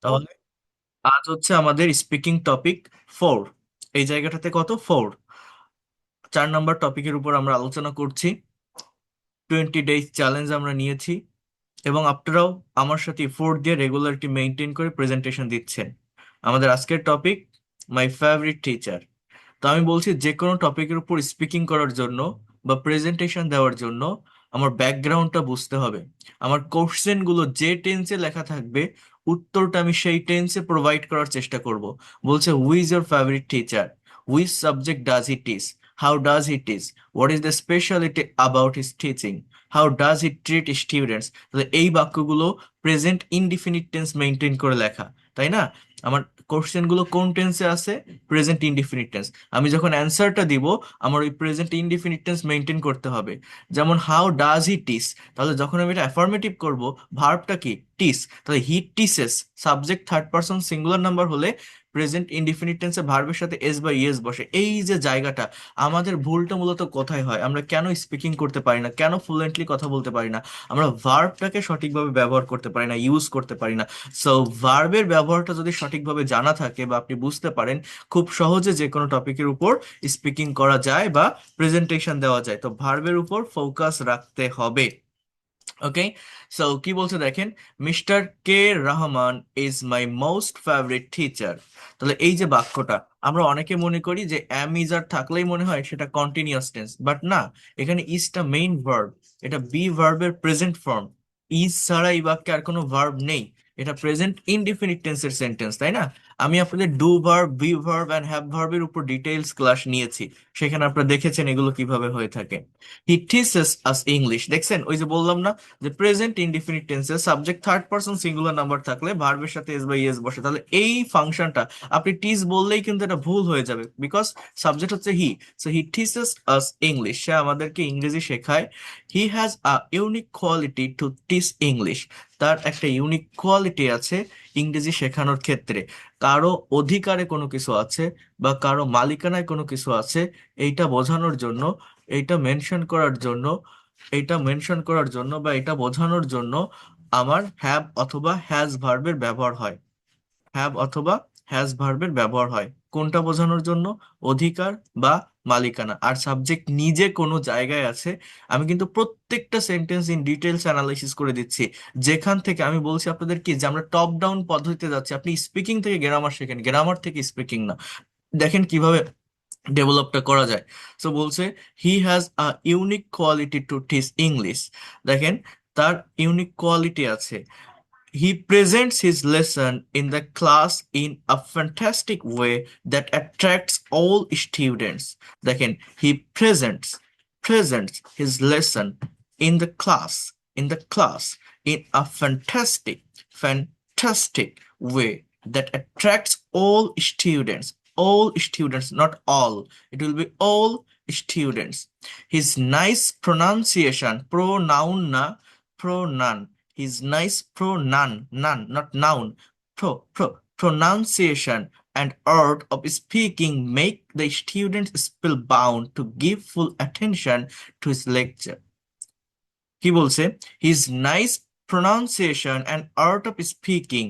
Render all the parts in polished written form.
তাহলে আজ হচ্ছে আমাদের স্পিকিং টপিক 4। এই জায়গাটাতে কত 4, 4 নম্বর টপিকের উপর আমরা আলোচনা করছি। 20 ডেজ চ্যালেঞ্জ আমরা নিয়েছি এবং আপনারাও আমার সাথে ফোর দিয়ে রেগুলারিটি মেনটেন করে প্রেজেন্টেশন দিচ্ছেন। আমাদের আজকের টপিক মাই ফেভারিট টিচার। তো আমি বলছি যে কোনো টপিকের উপর স্পিকিং করার জন্য বা প্রেজেন্টেশন দেওয়ার জন্য আমার ব্যাকগ্রাউন্ডটা বুঝতে হবে। আমার কোশ্চেনগুলো যে টেন্সে লেখা থাকবে উত্তরটা আমি সেই টেন্সে প্রোভাইড করার চেষ্টা করব। বলছে who is your favourite teacher, which subject does he teach, how does he teach, what is the speciality about his teaching, how does he treat students. তাহলে এই বাক্যগুলো প্রেজেন্ট ইনডিফিনিট টেন্স মেনটেন করে লেখা, তাই না? আমার কোশ্চেন গুলো কোন টেন্সে আছে? Present indefinite tense. আমি যখন অ্যান্সারটা দিব আমার ওই প্রেজেন্ট ইনডিফিনিট টেন্স মেনটেন করতে হবে। যেমন হাউ ডাজ হি টিস, তাহলে যখন আমি এটা অ্যাফার্মেটিভ করব, ভার্বটা কি? টিস। তাহলে he teaches, subject third person singular number হলে প্রেজেন্ট ইনডিফিনিট টেন্সে ভার্বের সাথে এস বা ইএস বসে। এই যে জায়গাটা, আমাদের ভুলটা মূলত কোথায় হয়? আমরা কেন স্পিকিং করতে পারি না, কেন ফ্লুয়েন্টলি কথা বলতে পারি না? আমরা ভার্বটাকে সঠিকভাবে ব্যবহার করতে পারি না, ইউজ করতে পারি না। সো ভার্বের ব্যবহারটা যদি সঠিকভাবে জানা থাকে বা আপনি বুঝতে পারেন, খুব সহজে যে কোনো টপিকের উপর স্পিকিং করা যায় বা প্রেজেন্টেশন দেওয়া যায়। তো ভার্বের উপর ফোকাস রাখতে হবে। ওকে, সো কি বলছে দেখেন, mister K Rahman is my most favourite teacher. তাহলে এই যে বাক্যটা, আমরা অনেকে মনে করি যে এম ইজ আর থাকলেই মনে হয় সেটা কন্টিনিউয়াস টেন্স, বাট না। এখানে ইজটা মেইন ভার্ব, এটা বি ভার্বের প্রেজেন্ট ফর্ম। ইজ ছাড়া এই বাক্যে আর কোনো ভার্ব নেই। এটা প্রেজেন্ট ইনডিফিনিট টেন্সের সেন্টেন্স, তাই না? আমি আপনাদের do verb, be verb and have ভার্বের উপর ডিটেইলস ক্লাস নিয়েছি, সেখানে আপনারা দেখেছেন এগুলো কিভাবে হয়ে থাকে। হি টিচেস আস ইংলিশ, দেখছেন ওই যে বললাম না, যে প্রেজেন্ট ইনডিফিনিট টেন্সে subject third person singular number থাকলে ভার্বের সাথে এস বা ইএস বসে। তাহলে এই ফাংশনটা আপনি টিচ বললেই কিন্তু এটা ভুল হয়ে যাবে, বিকজ সাবজেক্ট হচ্ছে he. So he teaches us English, সে আমাদেরকে ইংরেজি শেখায়। He has a unique quality to teach English, তার একটা ইউনিক কোয়ালিটি আছে ইংরেজি শেখানোর ক্ষেত্রে। কারো অধিকারে কোনো কিছু আছে বা কারো মালিকানায় কোনো কিছু আছে, এইটা বোঝানোর জন্য, এইটা মেনশন করার জন্য, বা এটা বোঝানোর জন্য আমার হ্যাভ অথবা হ্যাজ ভার্বের ব্যবহার হয়। হ্যাভ অথবা হ্যাজ ভার্বের ব্যবহার হয় কোনটা বোঝানোর জন্য? অধিকার বা মালিকানা। আর সাবজেক্ট নিজে কোনো জায়গায় আছে। আমি কিন্তু প্রত্যেকটা সেন্টেন্স ইন ডিটেলস অ্যানালাইসিস করে দিচ্ছি, যেখান থেকে আমি বলছি আপনাদের কি, যে আমরা টপ ডাউন পদ্ধতিতে যাচ্ছি। আপনি স্পিকিং থেকে গ্রামার শেখেন, গ্রামার থেকে স্পিকিং না। দেখেন কিভাবে ডেভেলপটা করা যায়। সো বলছে হি has a unique quality to teach English. দেখেন, তার ইউনিক কোয়ালিটি আছে। He presents his lesson in the class in a fantastic way that attracts all students. দেখেন, he presents his lesson in the class, in a fantastic way that attracts all students, not all. It will be all students. His nice pronunciation, pronoun na, pronoun, his nice pronoun, not noun, pronunciation and art of speaking make the students spellbound to give full attention to his lecture. কি বলছে? His nice pronunciation and art of speaking,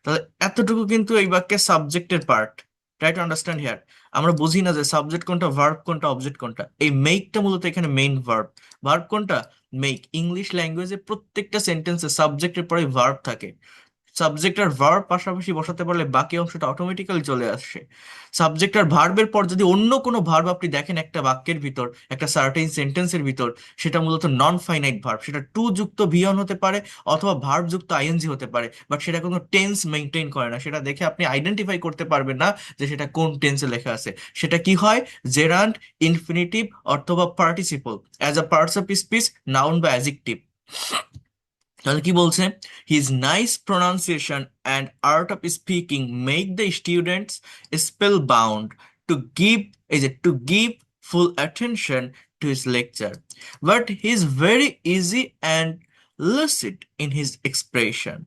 তাহলে এতটুকু কিন্তু এই বাক্যের সাবজেক্টের part. Try to understand here. আমরা বুঝি না যে সাবজেক্ট কোনটা, ভার্ব কোনটা, অবজেক্ট কোনটা। এই মেকটা মূলত এখানে মেইন ভার্ব। ভার্ব কোনটা? মেক। ইংলিশ ল্যাঙ্গুয়েজে প্রত্যেকটা সেন্টেন্সে সাবজেক্টের পরে ভার্ব থাকে। সাবজেক্ট আর ভার্ব পাশাপাশি বসাতে পারলে বাকি অংশটা অটোমেটিক্যালি চলে আসে। সাবজেক্ট আর ভার্বের পর যদি অন্য কোনো ভার্ব আপনি দেখেন একটা বাক্যের ভিতর, একটা সার্টেন সেন্টেন্সের ভিতর, সেটা মূলত নন ফাইনাইট ভার্ব। সেটা টু যুক্ত ভিয়ন হতে পারে অথবা ভার্ব যুক্ত আইএনজি হতে পারে, বাট সেটা কোনো টেন্স মেনটেন করে না। সেটা দেখে আপনি আইডেন্টিফাই করতে পারবেন না যে সেটা কোন টেন্সে লেখা আছে। সেটা কি হয়? জেরান্ড, ইনফিনিটিভ অথবা participle, as a parts of speech, noun বা অ্যাজেক্টিভ। তাহলে কি বলছে? His nice pronunciation and art of speaking make the students spell bound to give, এই যে to give full attention to his lecture, but he is very easy and lucid in his expression.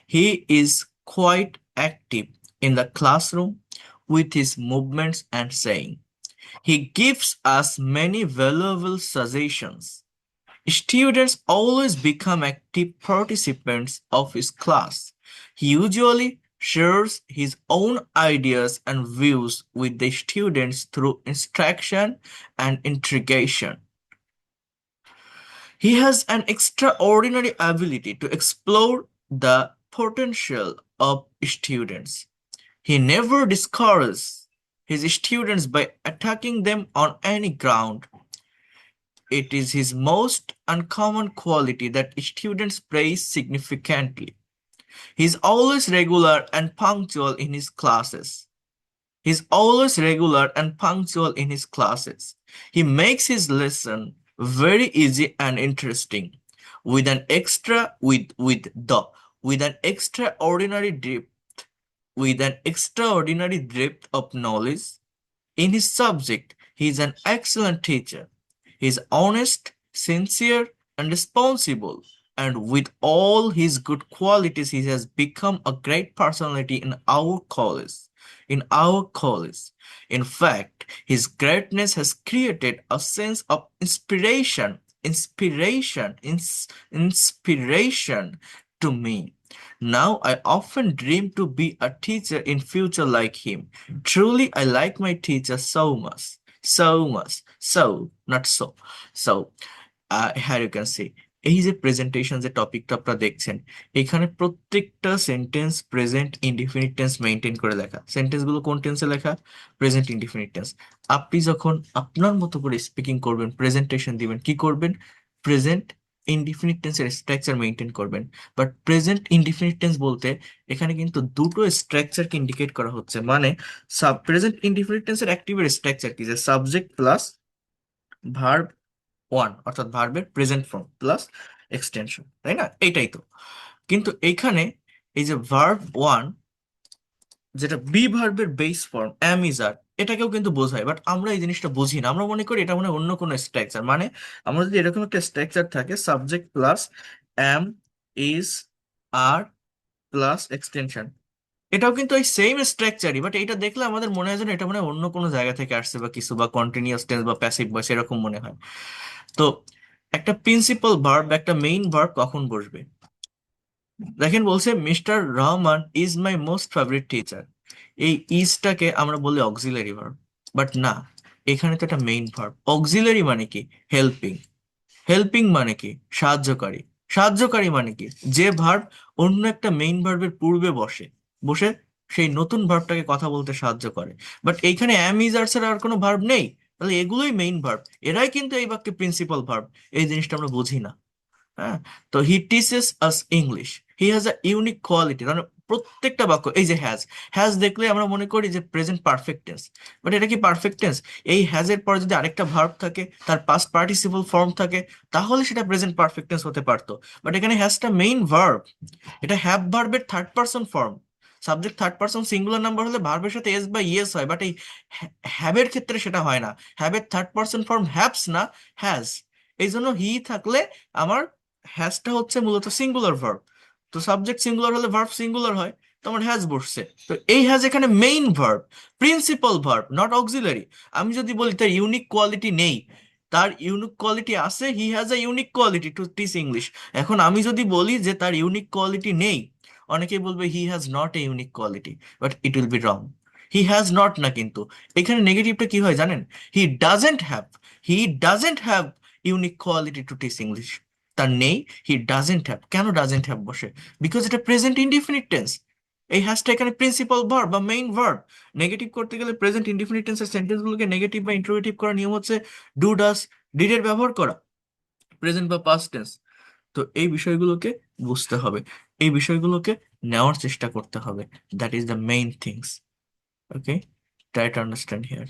He is quite active in the classroom with his movements and saying. He gives us many valuable suggestions. Students always become active participants of his class. He usually shares his own ideas and views with the students through instruction and integration. He has an extraordinary ability to explore the potential of students. He never discourages his students by attacking them on any ground. It is his most uncommon quality that students praise significantly. He is always regular and punctual in his classes. He is always regular and punctual in his classes. He makes his lesson very easy and interesting, with an extra with an extraordinary depth of knowledge in his subject. He is an excellent teacher. He is honest, sincere, and responsible. And with all his good qualities, he has become a great personality in our college. In our college. In fact, his greatness has created a sense of inspiration to me. Now I often dream to be a teacher in future like him. Truly, I like my teacher so much. So much. So, not so. So, here you can see. এই যে presentation যে টপিকটা আপনারা দেখছেন, এখানে প্রত্যেকটা sentence present indefinite tense maintain করে লেখা। সেন্টেন্সগুলো কোন টেন্সে লেখা? Present indefinite tense. আপনি যখন আপনার মতো করে স্পিকিং করবেন, প্রেজেন্টেশন দিবেন, কি করবেন? প্রেজেন্ট ইনডিফিনিট টেন্সের স্ট্রাকচার মেনটেন করবেন। বাট প্রেজেন্ট ইনডিফিনিট টেন্স বলতে এখানে কিন্তু দুটো স্ট্রাকচারকে ইন্ডিকেট করা হচ্ছে। মানে প্রেজেন্ট ইনডিফিনিট টেন্সের অ্যাক্টিভের স্ট্রাকচার কি? যে সাবজেক্ট প্লাস ভার্ব ওয়ান, অর্থাৎ ভার্বের প্রেজেন্ট ফর্ম প্লাস এক্সটেনশন, তাই না? এইটাই তো। কিন্তু এইখানে এই যে ভার্ব ওয়ান, যেটা বি ভার্বের বেস ফর্ম অ্যাম ইজ আর, এটাকেও কিন্তু বোঝায়। বাট আমরা এই জিনিসটা বুঝি না, আমরা মনে করি এটা মনে হয় অন্য কোনো স্ট্রাকচার। মানে আমরা যদি এরকম একটা স্ট্রাকচার থাকে, subject plus am is are plus extension, এটাও কিন্তু ওই সেম স্ট্রাকচারই। বাট এটা দেখলে আমাদের মনে হয় যেন এটা মানে অন্য কোনো জায়গা থেকে আসছে বা কিছু, বা কন্টিনিউয়াস টেন্স বা প্যাসিভ ভয়েস এরকম মনে হয়। তো একটা প্রিন্সিপাল ভার্ব, একটা মেইন ভার্ব কখন বসবে? দেখেন বলছে mister Rahman is my most favourite teacher. এই ইজটাকে আমরা বলি অক্সিলারি ভার্ব, বাট না, এখানে তো একটা মেইন ভার্ব। অক্সিলারি মানে কি? হেল্পিং। হেল্পিং মানে কি? সাহায্যকারী। সাহায্যকারী মানে কি? যে ভার্ব অন্য একটা মেইন ভার্বের পূর্বে বসে বসে সেই নতুন ভার্বটাকে কথা বলতে সাহায্য করে। বাট এইখানে অ্যাম ইজ আর ছাড়া আর কোনো ভার্ব নেই, তাহলে এগুলোই মেইন ভার্ব, এরাই কিন্তু এই বাক্যে প্রিন্সিপাল ভার্ব। এই জিনিসটা আমরা বুঝি না। হ্যাঁ, তো হি teaches us English, he has a unique quality. মানে প্রত্যেকটা বাক্য, এই যে হ্যাজ, হ্যাজ দেখলে আমরা মনে করি যে প্রেজেন্ট পারফেক্ট টেন্স, বাট এটা কি পারফেক্ট টেন্স? এই হ্যাজ এর পরে যদি আরেকটা ভার্ব থাকে, তার পাস্ট পার্টিসিপল ফর্ম থাকে, তাহলে সেটা প্রেজেন্ট পারফেক্ট টেন্স হতে পারতো। বাট এখানে হ্যাজটা মেইন ভার্ব, এটা হ্যাভ ভার্বের third person form. Subject third person singular number হলে ভার্বের সাথে এস বা ইয়েস হয়, বাট এই হ্যাভের ক্ষেত্রে সেটা হয় না। হ্যাভের থার্ড পারসন ফর্ম হ্যাভস না, হ্যাজ। এই জন্য হি থাকলে আমার হ্যাজটা হচ্ছে মূলত সিঙ্গুলার ভার্ব। তো সাবজেক্ট সিঙ্গুলার হলে ভার্ব সিঙ্গুলার হয়, তো আমার হ্যাজ বসছে। তো এই হ্যাজ এখানে main verb, principal verb, not auxiliary. আমি যদি বলি তার ইউনিক কোয়ালিটি নেই, তার ইউনিক কোয়ালিটি আছে, হি has a unique quality to teach English. এখন আমি যদি বলি যে তার ইউনিক কোয়ালিটি নেই, অনেকেই বলবে he has not a unique quality, but it will be wrong. He has not না, কিন্তু এখানে নেগেটিভটা কি হয় জানেন? He doesn't have, he doesn't have unique quality to teach English. তার নেই, হি ডাজেন্ট হ্যাভ। কেন ডাজেন্ট হ্যাভ বসে? বিকজ এটা প্রেজেন্ট ইনডিফিনিট টেন্স। এই হ্যাজটা এখানে প্রিন্সিপাল ভার্ব বা মেইন ভার্ব। নেগেটিভ করতে গেলে প্রেজেন্ট ইনডিফিনিট টেন্সের সেন্টেন্সগুলোকে নেগেটিভ বা ইন্টারোগেটিভ করার নিয়ম হচ্ছে ডু ডাস ডিড এর ব্যবহার করা, প্রেজেন্ট বা পাস্ট টেন্স। তো এই বিষয়গুলোকে বুঝতে হবে, এই বিষয়গুলোকে নেওয়ার চেষ্টা করতে হবে। That is the main things. Okay, try to understand here,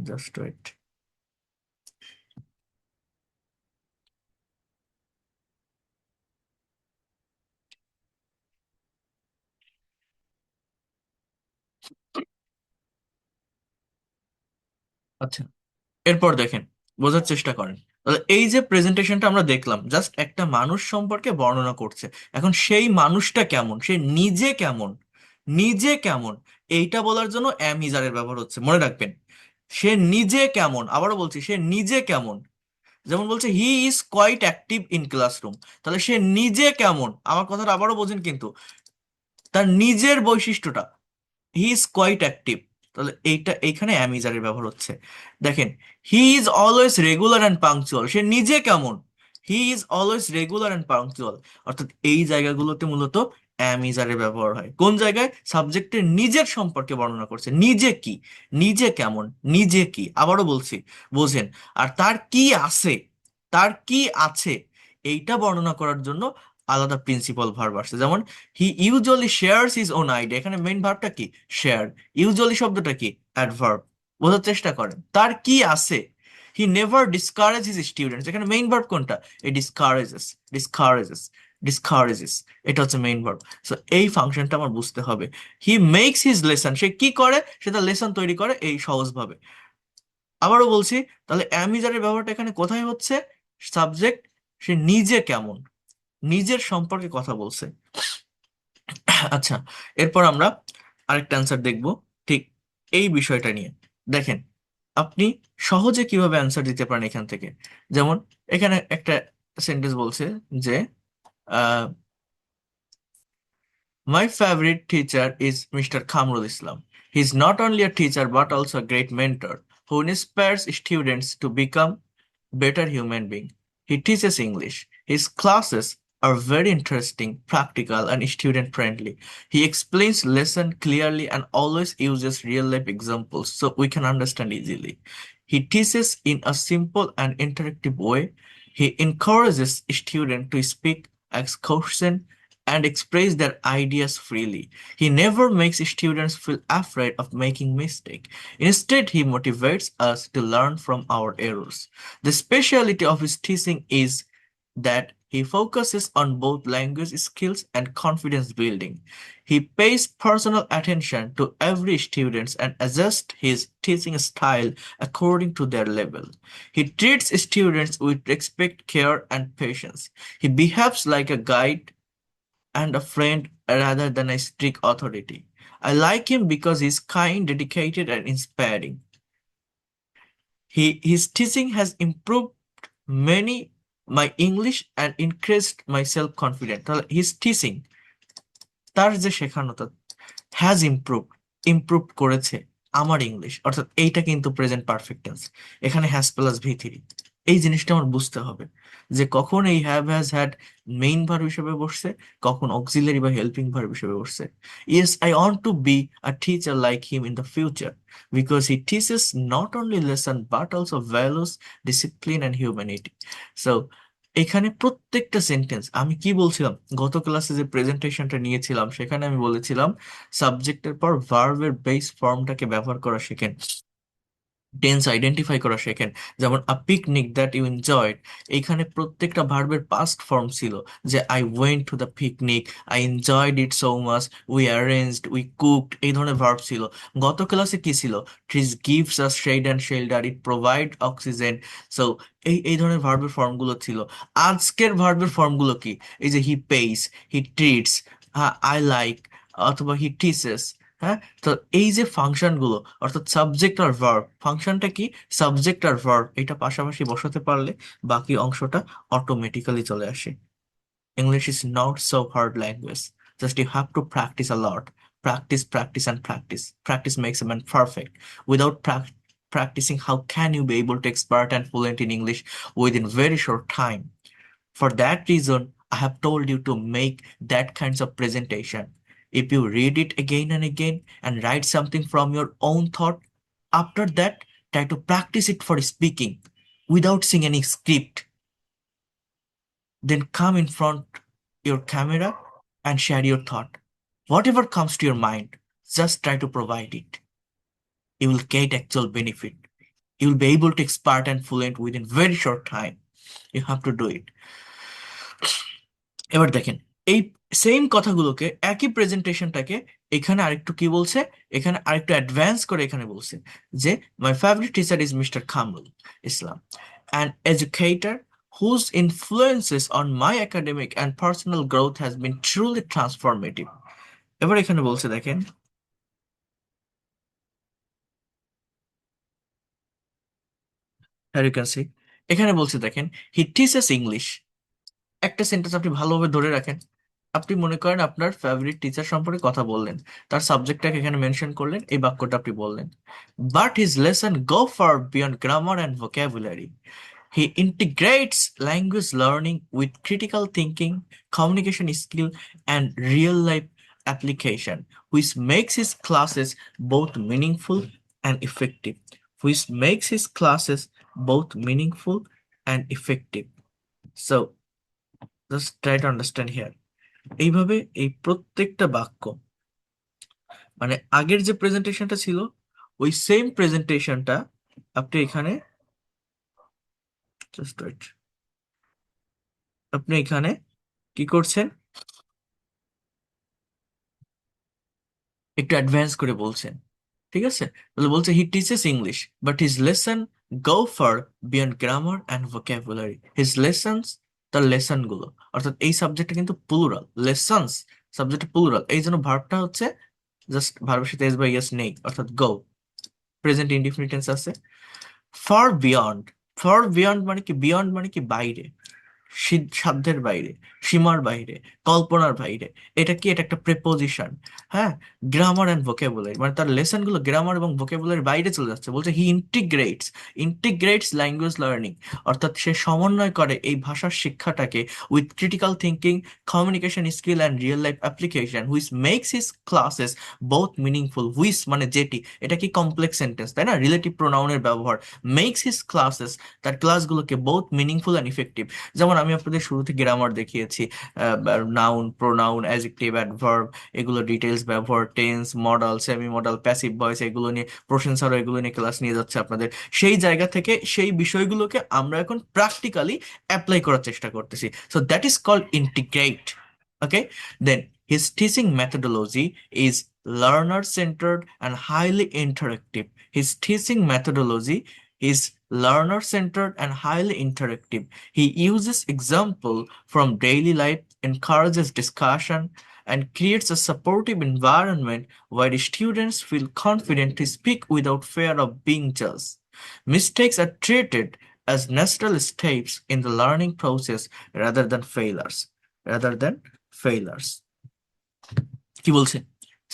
just wait. আচ্ছা, এরপর দেখেন, বোঝার চেষ্টা করেন। তাহলে এই যে প্রেজেন্টেশনটা আমরা দেখলাম, জাস্ট একটা মানুষ সম্পর্কে বর্ণনা করছে। এখন সেই মানুষটা কেমন, সে নিজে কেমন, নিজে কেমন, এইটা বলার জন্য অ্যামিজারের ব্যবহার হচ্ছে, মনে রাখবেন। সে নিজে কেমন, আবারও বলছি, সে নিজে কেমন। যেমন বলছে he is quite active in classroom, তাহলে সে নিজে কেমন, আমার কথাটা আবারও বোঝেন কিন্তু, তার নিজের বৈশিষ্ট্যটা, হি ইজ কোয়াইট অ্যাক্টিভ, তাহলে এইটা এইখানে অ্যামিজারের ব্যবহার হচ্ছে। দেখেন, he is always regular and punctual, সে নিজে কেমন, he is always regular and punctual, অর্থাৎ এই জায়গাগুলোতে মূলত অ্যামিজারের ব্যবহার হয়। কোন জায়গায়? সাবজেক্টের নিজের সম্পর্কে বর্ণনা করছে, নিজে কি, নিজে কেমন, নিজে কি, আবারও বলছি, বোঝেন। আর তার কি আছে, তার কি আছে, এইটা বর্ণনা করার জন্য আলাদা প্রিন্সিপাল ভার্ব আসছে। যেমন হি usually shares his own idea, এখানে মেইন ভার্বটা কি? শেয়ার। ইউজুয়ালি শব্দটা কি? অ্যাডভার্ব। বোঝার চেষ্টা করেন, তার কি আছে। He never discourage his students, এখানে মেইন ভার্ব কোনটা? এই ডিসকারেজেস, ডিসকারেজেস, ডিসকারেজেস, এটা হচ্ছে মেইন ভার্ব। সো এই ফাংশনটা আমার বুঝতে হবে। হি মেক্স হিজ লেসন, সে কি করে? সে তার লেসন তৈরি করে, এই সহজভাবে। আবারও বলছি, তাহলে অ্যামিজারের ব্যবহারটা এখানে কোথায় হচ্ছে? সাবজেক্ট, সে নিজে কেমন, নিজের সম্পর্কে কথা বলছে। আচ্ছা, এরপর আমরা আরেকটা অ্যান্সার দেখব ঠিক এই বিষয়টা নিয়ে। দেখেন, আপনি সহজে কিভাবে অ্যান্সার দিতে পারেন এখান থেকে। যেমন এখানে একটা সেন্টেন্স বলছে যে my favorite teacher is Mr. Kamrul Islam. He is not only a teacher but also a great mentor who inspires students to become better human beings. He teaches English. His classes are very interesting, practical, and student friendly. He explains lesson clearly and always uses real life examples so we can understand easily. He teaches in a simple and interactive way. He encourages students to speak, ask questions, and express their ideas freely. He never makes students feel afraid of making mistakes. Instead, he motivates us to learn from our errors. The specialty of his teaching is that he focuses on both language skills and confidence building. He pays personal attention to every student and adjusts his teaching style according to their level. He treats students with respect, care, and patience. He behaves like a guide and a friend rather than a strict authority. I like him because he's kind, dedicated, and inspiring. His teaching has improved many my English and increased my self-confidence. His teaching, তার যে শেখানোটা, has improved, improve করেছে আমার English, অর্থাৎ এইটা কিন্তু present perfect tense. এখানে has plus V three, এই জিনিসটা আমার বুঝতে হবে যে কখন এই have has had main verb হিসেবে বসছে, কখন অক্সিলারি বা হেল্পিং ভার্ব হিসেবে বসছে। Yes, I want to be a teacher like him in the future because he teaches not only lesson but also values, discipline and humanity. So এখানে প্রত্যেকটা sentence, আমি কি বলছিলাম গত ক্লাসে যে প্রেজেন্টেশনটা নিয়েছিলাম, সেখানে আমি বলেছিলাম সাবজেক্টের পর ভার্বের বেস ফর্মটাকে ব্যবহার করা শেখেন, টেন্স আইডেন্টিফাই করা শেখেন। যেমন a picnic that you enjoyed, এইখানে প্রত্যেকটা ভার্বের পাস্ট ফর্ম ছিল, যে I went to the picnic, I enjoyed it so much, we arranged, we cooked, এই ধরনের ভার্ব ছিল। গত ক্লাসে কি ছিল? Trees gives us shade and shelter, it provide oxygen. So এই ধরনের ভার্বের ফর্মগুলো ছিল। আজকের ভার্বের ফর্মগুলো কি? এই যে he pays, he treats, I like, অথবা হি টিচেস। হ্যাঁ, তো এই যে ফাংশনগুলো, অর্থাৎ সাবজেক্ট আর ভার্ব, ফাংশনটা কি? সাবজেক্ট আর ভার্ব এটা পাশাপাশি বসাতে পারলে বাকি অংশটা অটোমেটিক্যালি চলে আসে। English is not so hard language, just you have to practice a lot. Practice, practice, and practice. Practice makes a man perfect. Without practicing, how can you be able to expert and fluent in English within very short time? For that reason, I have told you to make that kinds of presentation. If you read it again and again and write something from your own thought, after that, try to practice it for speaking without seeing any script. Then come in front your camera and share your thought. Whatever comes to your mind, just try to provide it. You will get actual benefit. You will be able to expert and fluent within very short time. You have to do it. এবার দেখেন, এই same কথাগুলোকে, একই প্রেজেন্টেশনটাকে এখানে আরেকটু কি বলছে, এখানে আরেকটু অ্যাডভান্স করে এখানে বলছে যে my favourite teacher is mister Kamrul Islam, an educator whose influences on my academic and personal growth has been truly transformative. এবার এখানে বলছে দেখেন, here you can see, এখানে বলছে দেখেন, হি টিচেস ইংলিশ। একটা সেন্টেন্স আপনি ভালোভাবে ধরে রাখেন। আপনি মনে করেন আপনার ফেভারিট টিচার সম্পর্কে কথা বললেন, তার সাবজেক্টটাকে এখানে মেনশন করলেন, এই বাক্যটা আপনি বললেন। But his lesson go fur beyond grammar and vocabulary. He integrates language learning with critical thinking, communication skill, and real life application, which makes his classes both meaningful and effective. Which makes his classes both meaningful and effective. So, just try to understand here. এইভাবে এই প্রত্যেকটা বাক্য, মানে আগের যে প্রেজেন্টেশনটা ছিল ওই সেম প্রেজেন্টেশনটা আপনি এখানে, জাস্ট ওয়েট, আপনি এখানে কি করছেন, একটু অ্যাডভান্স করে বলছেন। ঠিক আছে, তাহলে বলছে হি teaches English but his lesson go for beyond grammar and vocabulary. His lessons, তার লেসন গুলো, অর্থাৎ এই সাবজেক্টটা কিন্তু প্লুরাল, লেসনস সাবজেক্ট প্লুরাল, এই জন্য ভার্বটা হচ্ছে জাস্ট ভার্বের সাথে এস বা ইয়েস নেই, অর্থাৎ গো, প্রেজেন্ট ইনডিফিনিট টেন্স আছে। ফর বিয়ন্ড, ফর বিয়ন্ড মানে কি, বিয়ন্ড মানে কি বাইরে, সাধ্যের বাইরে, সীমার বাইরে, কল্পনার বাইরে। এটা কি, এটা একটা প্রেপোজিশন। হ্যাঁ, গ্রামার অ্যান্ড ভোকাবুলারি মানে তার লেসন গুলো গ্রামার এবং ভোকাবুলারির বাইরে চলে যাচ্ছে। বলছে হি ইন্টিগ্রেটস, ইন্টিগ্রেটস ল্যাঙ্গুয়েজ লার্নিং, অর্থাৎ সে সমন্বয় করে এই ভাষার শিক্ষাটাকে with critical thinking, communication skill and real life application, which makes his classes both meaningful. Which মানে যেটি, এটা কি কমপ্লেক্স সেন্টেন্স তাই না, রিলেটিভ প্রোনাউনের ব্যবহার। মেক্স হিজ ক্লাসেস, তার ক্লাসগুলোকে বোথ মিনিংফুল অ্যান্ড ইফেক্টিভ। যেমন আমি আপনাদের শুরুতে গ্রামার দেখিয়েছি, নাউন, প্রোনাউন, অ্যাডজেক্টিভ, অ্যাডভার্ব, এগুলো ডিটেলস ব্যবহার, tense, modal, semi modal, passive voice, এগুলো নিয়ে প্রশ্ন স্যারও এগুলো নিয়ে ক্লাস নিয়ে যাচ্ছে আপনাদের। সেই জায়গা থেকে সেই বিষয়গুলোকে আমরা এখন প্র্যাকটিক্যালি অ্যাপ্লাই করার চেষ্টা করতেছি। So that is called integrate. Okay, then his teaching methodology is learner centered and highly interactive. His teaching methodology is learner centered and highly interactive. He uses example from daily life, encourages discussion, and creates a supportive environment where students feel confident to speak without fear of being judged. Mistakes are treated as natural steps in the learning process rather than failures. Rather than failures. কি বলছে,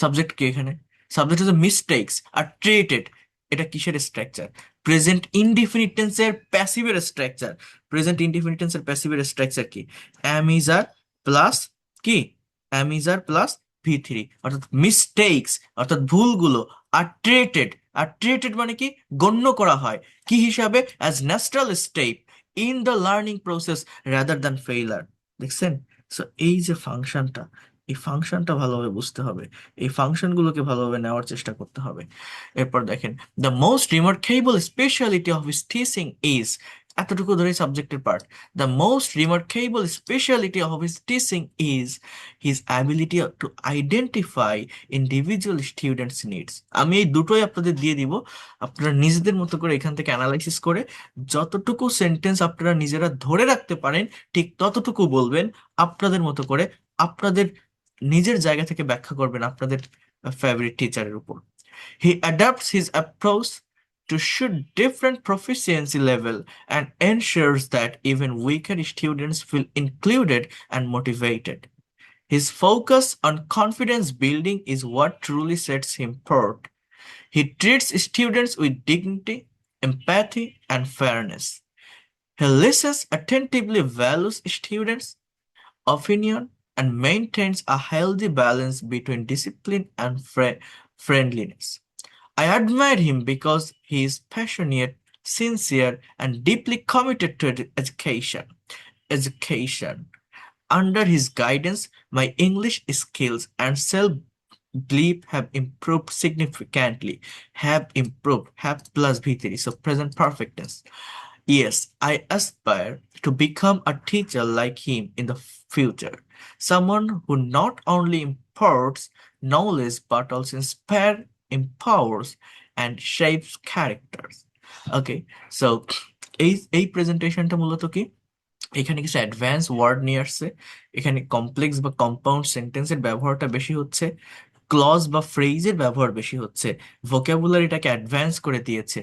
subject কি এখানে, subject হচ্ছে mistakes আর treated. এটা কিসের structure, present indefinite টেন্সের প্যাসিভের structure. Present indefinite টেন্সের প্যাসিভের structure কি, অ্যাম ইজ আর প্লাস কি, অ্যাম ইজ আর প্লাস ভি3, অর্থাৎ মিস্টেক্স অর্থাৎ ভুলগুলো আর ট্রিটেড, আর ট্রিটেড মানে কি, গণ্য করা হয় কি হিসাবে, as natural step in the learning process rather than failure. দেখছেন? সো এই যে ফাংশনটা, এই ফাংশনটা ভালোভাবে বুঝতে হবে, এই ফাংশনগুলোকে ভালোভাবে নেওয়ার চেষ্টা করতে হবে। এরপর দেখেন, the most remarkable speciality of his teaching is, এতটুকু ধরে সাবজেক্টের part. The most remarkable speciality of his teaching is his ability to identify individual students needs. আমি এই দুটোই আপনাদের দিয়ে দিব, আপনারা নিজেদের মতো করে এখান থেকে অ্যানালাইসিস করে যতটুকু সেন্টেন্স আপনারা নিজেরা ধরে রাখতে পারেন ঠিক ততটুকু বলবেন আপনাদের মতো করে, আপনাদের নিজের জায়গা থেকে ব্যাখ্যা করবেন আপনাদের ফেভারিট টিচারের উপর। He adapts his approach to suit different proficiency level and ensures that even weaker students feel included and motivated. His focus on confidence building is what truly sets him apart. He treats students with dignity, empathy, and fairness. He listens attentively, values students' opinion, and maintains a healthy balance between discipline and friendliness. I admire him because he is passionate, sincere, and deeply committed to education. Education. Under his guidance, my English skills and self-belief have improved significantly. Have improved. Have plus V3. So present perfect tense. Yes, I aspire to become a teacher like him in the future. Someone who not only imparts knowledge but also inspires, empowers, and shapes characters. Okay, so এই প্রেজেন্টেশনটা মূলত কি, এখানে কিছু advance word নিয়ে আসছে, এখানে complex বা কম্পাউন্ড সেন্টেন্সের ব্যবহারটা বেশি হচ্ছে, ক্লজ বা ফ্রেজের ব্যবহার বেশি হচ্ছে, ভোকাবুলারিটাকে অ্যাডভান্স করে দিয়েছে।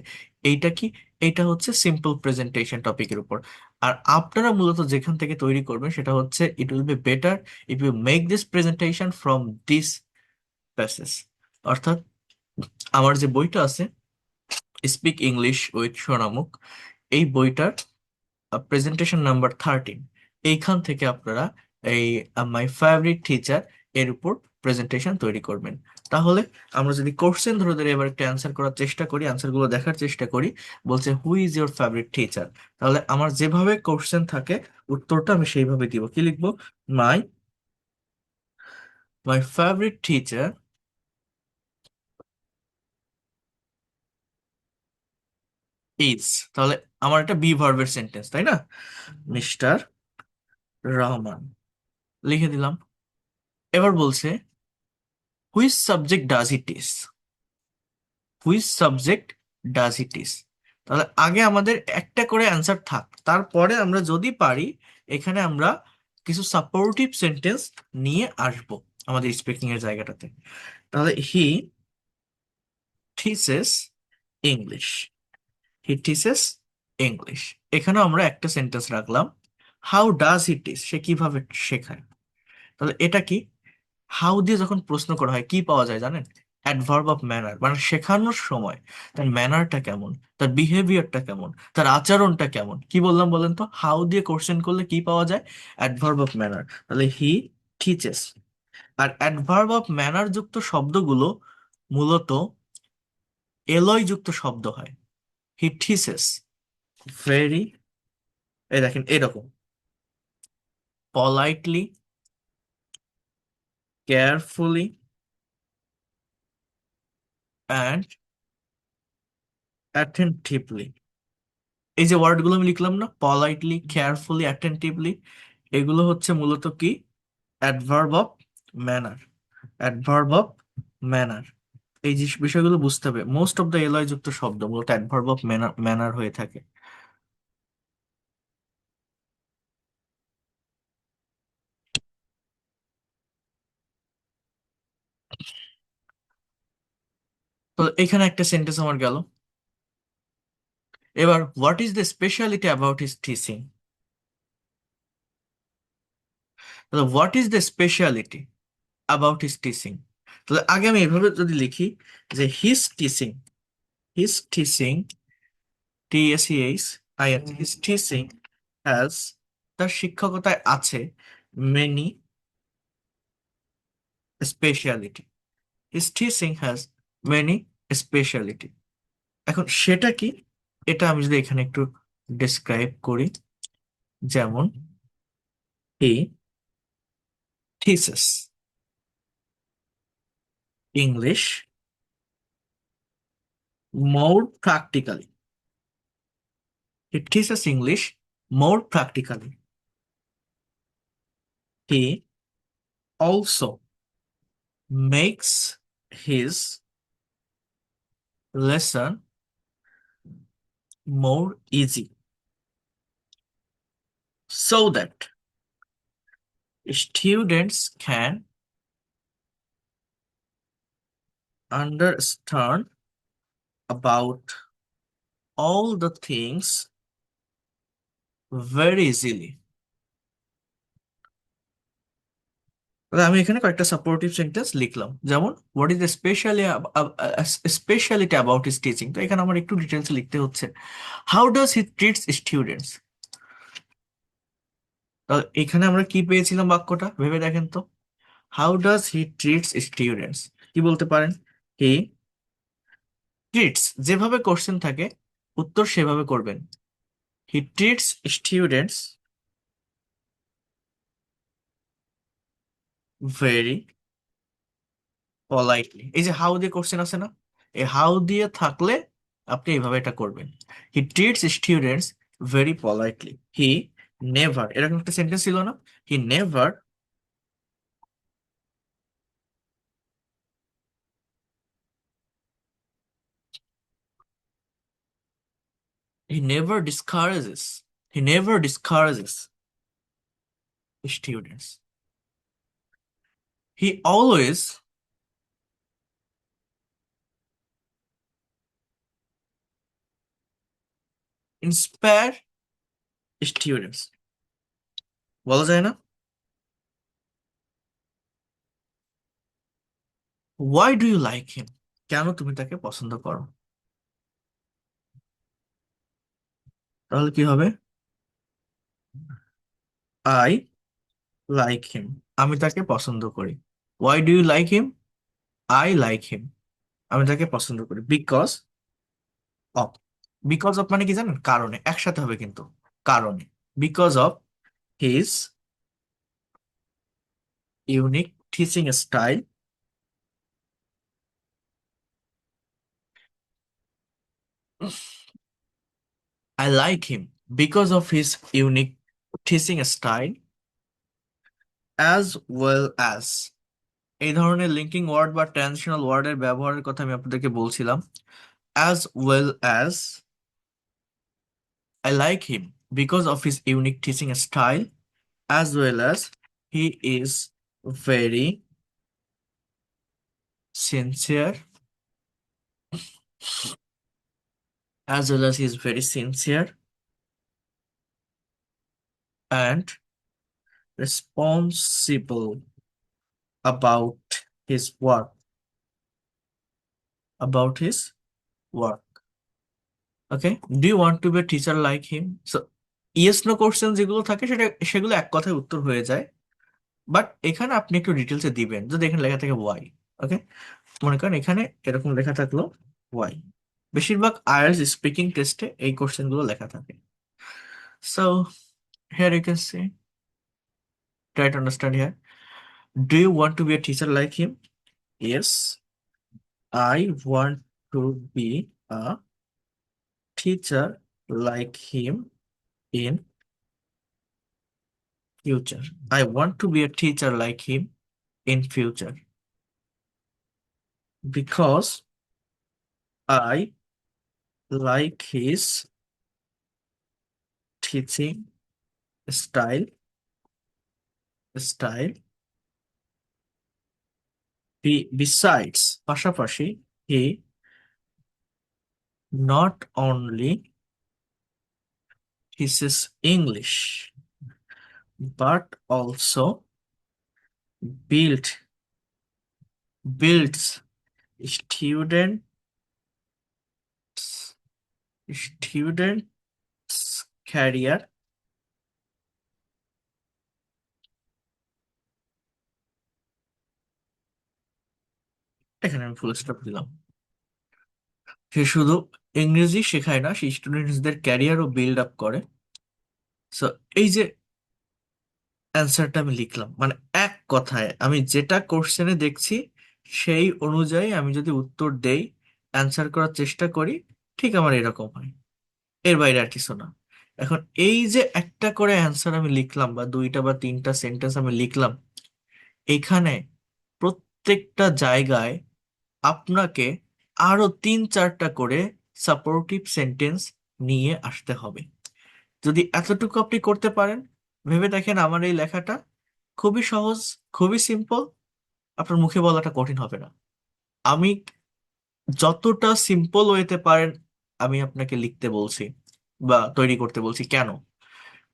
এইটা কি, এটা হচ্ছে সিম্পল প্রেজেন্টেশন টপিকের উপর। আর আপনারা মূলত যেখান থেকে তৈরি করবেন সেটা হচ্ছে it will be better if you make this presentation from this passage. অর্থাৎ আমার যে বইটা আছে স্পিক ইংলিশ উইথ সোনামুখ, এই বইটার প্রেজেন্টেশন নাম্বার 13, এইখান থেকে আপনারা এই মাই ফেভারিট টিচার এর উপর প্রেজেন্টেশন তৈরি করবেন। তাহলে আমরা যদি কোশ্চেন ধরে ধরে এবার একটা অ্যান্সার করার চেষ্টা করি, অ্যান্সারগুলো দেখার চেষ্টা করি, বলছে who is your favourite teacher, তাহলে আমার যেভাবে কোশ্চেন থাকে উত্তরটা আমি সেইভাবে দিব। কি লিখবো? মাই মাই ফেভারিট টিচার ইজ, তাহলে আমার একটা বি ভার্বের সেন্টেন্স, তাই না? মিস্টার রহমান, লিখে দিলাম। এবার বলছে which subject does he teach, which subject does he teach. তাহলে আগে আমাদের একটা করে অ্যান্সার থাক, তারপরে আমরা যদি পারি এখানে আমরা কিছু সাপোর্টিভ সেন্টেন্স নিয়ে আসব আমাদের স্পিকিং এর জায়গাটাতে। তাহলে he teaches English, he teaches English, এখানেও আমরা একটা সেন্টেন্স রাখলাম। হাউ ডাজ হি টিচ, সে কিভাবে শেখায়। তাহলে এটা কি, হাউ দিয়ে যখন প্রশ্ন করা হয় কি পাওয়া যায় জানেন? অ্যাডভার্ব অফ ম্যানার, মানে শেখানোর সময় তার ম্যানারটা কেমন, তার বিহেভিয়ারটা কেমন, তার আচরণটা কেমন। কি বললাম বলেন তো? হাউ দিয়ে কোশ্চেন করলে কি পাওয়া যায়? Adverb of manner. তাহলে হি টিচেস। আর অ্যাডভার্ব অফ ম্যানার যুক্ত শব্দগুলো মূলত এলয় যুক্ত শব্দ হয়। হি টিচেস ভেরি, এই দেখেন এরকম, পলাইটলি, কেয়ারফুলি অ্যান্ড অ্যাটেন্টিভলি। এই যে ওয়ার্ডগুলো আমি লিখলাম না, পলাইটলি, কেয়ারফুলি, অ্যাটেন্টিভলি, এগুলো হচ্ছে মূলত কি? Adverb of manner, adverb of manner. এই যে বিষয়গুলো বুঝতে হবে, মোস্ট অফ দ্য এলয় যুক্ত শব্দ মূলত অ্যাডভার্ব অফ ম্যানার ম্যানার হয়ে থাকে। তো এখানে একটা সেন্টেন্স আমার গেল। এবার what is the speciality about his teaching, তাহলে what is the speciality about his teaching. তাহলে আগে আমি এভাবে যদি লিখি যে his teaching, his teaching, TSEHIS, his teaching has, তার শিক্ষকতায় আছে many speciality, his teaching has many speciality. এখন সেটা কি, এটা আমি যদি এখানে একটু ডিসক্রাইব করি, যেমন হি teaches English more practically, he teaches English more practically, he also makes his lesson more easy so that students can understand about all the things very easily. তাহলে আমি এখানে কয়েকটা সাপোর্টিভ সেন্টেন্স লিখলাম, যেমন what is speciality about his teaching, তো এখানে আমার একটু ডিটেলস লিখতে হচ্ছে। How does he treats students, তাহলে এখানে আমরা কি পেয়েছিলাম বাক্যটা ভেবে দেখেন তো। How does he treats students, কি বলতে পারেন? হি ট্রিটস, যেভাবে কোশ্চেন থাকে উত্তর সেভাবে করবেন। He treats students very politely. এই যে হাউ দিয়ে কোশ্চেন আছে না, এই হাউ দিয়ে থাকলে আপনি এইভাবে এটা করবেন। He treats students very politely, he never, এরকম একটা সেন্টেন্স ছিল না, he never, he never discourages, he never discourages students, he always inspire students বলা যায় না? Why do you like him? কেন তুমি তাকে পছন্দ করো? তাহলে কি হবে? আই লাইক হিম, আমি তাকে পছন্দ করি। Why do you like him? I like him, আমি তাকে পছন্দ করি বিকজ অফ। বিকজ অফ মানে কি জানেন? কারণে, একসাথে হবে কিন্তু। কারণে, because of his unique teaching style, I like him because of his unique teaching style as well as. এই ধরনের লিঙ্কিং ওয়ার্ড বা ট্রান্জিশনাল ওয়ার্ডের ব্যবহারের কথা আমি আপনাদেরকে বলছিলাম। As well as, I like him because of his unique teaching style, as well as he is very sincere, as well as he is very sincere and responsible about his work, about his work. Okay, do you want to be a teacher like him? So yes no question যেগুলো থাকে সেগুলো এক কথায় উত্তর হয়ে যায়, but এখানে আপনি একটু ডিটেলসে দিবেন। যদি এখানে লেখা থাকে ওয়াই, ওকে, মনে করেন এখানে এরকম লেখা থাকলো ওয়াই। বেশিরভাগ আইএলটিএস স্পিকিং টেস্টে এই কোশ্চেন গুলো লেখা থাকে। So here you can see, try to understand here. Do you want to be a teacher like him? Yes, I want to be a teacher like him in future. I want to be a teacher like him in future because I like his teaching style. Style. Besides, পাশাপাশি, he not only teaches English but also build builds students students career, এখানে আমি full stop দিলাম। সে শুধু ইংরেজি শেখায় না, সে স্টুডেন্টসদের ক্যারিয়ারও build up করে। So এই যে অ্যান্সারটা আমি লিখলাম, মানে এক কথায় আমি যেটা কোশ্চেনে দেখছি সেই অনুযায়ী আমি যদি উত্তর দেই, অ্যান্সার করার চেষ্টা করি, ঠিক আমার এরকম হয়, এর বাইরে আর কিছু না। এখন এই যে একটা করে অ্যান্সার আমি লিখলাম বা দুইটা বা তিনটা সেন্টেন্স আমি লিখলাম, এখানে প্রত্যেকটা জায়গায় আপনাকে আরো তিন চারটা করে সাপোর্টিভ সেন্টেন্স নিয়ে আসতে হবে। যদি এতটুকু আপনি করতে পারেন, ভেবে দেখেন আমার এই লেখাটা খুবই সহজ, খুবই সিম্পল, আপনার মুখে বলাটা কঠিন হবে না। আমি যতটা সিম্পল ওয়েতে পারেন আমি আপনাকে লিখতে বলছি বা তৈরি করতে বলছি। কেন?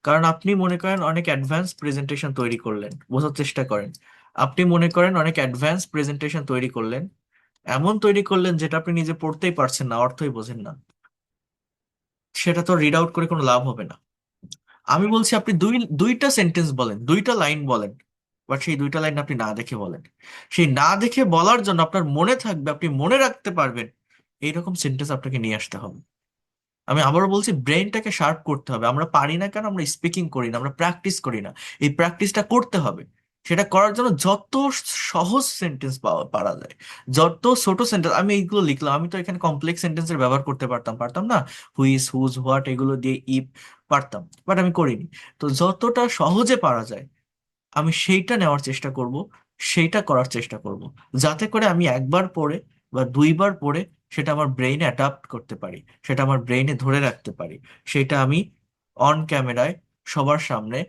কারণ আপনি মনে করেন অনেক অ্যাডভান্স প্রেজেন্টেশন তৈরি করলেন, বোঝার চেষ্টা করেন। আপনি মনে করেন অনেক অ্যাডভান্স প্রেজেন্টেশন তৈরি করলেন, এমন তৈরি করলেন যেটা আপনি নিজে পড়তেই পারছেন না, অর্থই বোঝেন না, সেটা তো রিড আউট করে কোনো লাভ হবে না। আমি বলছি আপনি দুইটা সেন্টেন্স বলেন, দুইটা লাইন বলেন, বাট সেই দুইটা লাইন আপনি না দেখে বলেন। সেই না দেখে বলার জন্য আপনার মনে থাকবে, আপনি মনে রাখতে পারবেন, এইরকম সেন্টেন্স আপনাকে নিয়ে আসতে হবে। আমি আবারও বলছি, ব্রেনটাকে শার্প করতে হবে। আমরা পারি না কেন? আমরা স্পিকিং করি না, আমরা প্র্যাকটিস করি না। এই প্র্যাকটিসটা করতে হবে। সেটা করার জন্য যত সহজ সেন্টেন্স পারা যায়, যত ছোট সেন্টেন্স, আমি এইগুলো লিখলাম, আমি তো এখানে কমপ্লেক্স সেন্টেন্সের ব্যবহার করতে পারতাম, পারতাম না? হুইস, হুজ, হোয়াট এগুলো দিয়ে ইফ পারতাম, বাট আমি করিনি। তো যতটা সহজে পারা যায় আমি সেইটা নেওয়ার চেষ্টা করব, সেইটা করার চেষ্টা করব, যাতে করে আমি একবার পড়ে বা দুইবার পড়ে সেটা আমার ব্রেইনে অ্যাডাপ্ট করতে পারি, সেটা আমার ব্রেইনে ধরে রাখতে পারি, সেটা আমি অন ক্যামেরায় সবার সামনে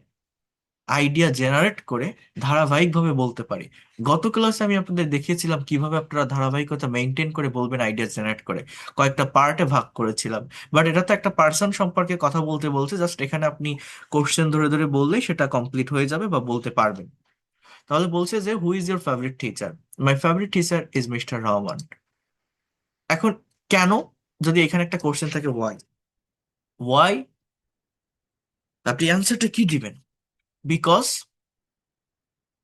আইডিয়া জেনারেট করে ধারাবাহিকভাবে বলতে পারি। গত ক্লাসে আমি আপনাদের দেখিয়েছিলাম কিভাবে আপনারা ধারাবাহিকতা মেনটেন করে বলবেন আইডিয়া জেনারেট করে, কয়েকটা পার্টে ভাগ করেছিলাম। বাট এটা তো একটা পার্সন সম্পর্কে কথা বলতে বলছে, জাস্ট এখানে আপনি কোশ্চেন ধরে ধরে বললেই সেটা কমপ্লিট হয়ে যাবে বা বলতে পারবেন। তাহলে বলছে যে who is your favourite teacher? My favourite teacher is mister Rahman. এখন কেন, যদি এখানে একটা কোশ্চেন থাকে ওয়াই, ওয়াই, আপনি অ্যান্সারটা কি দিবেন? Because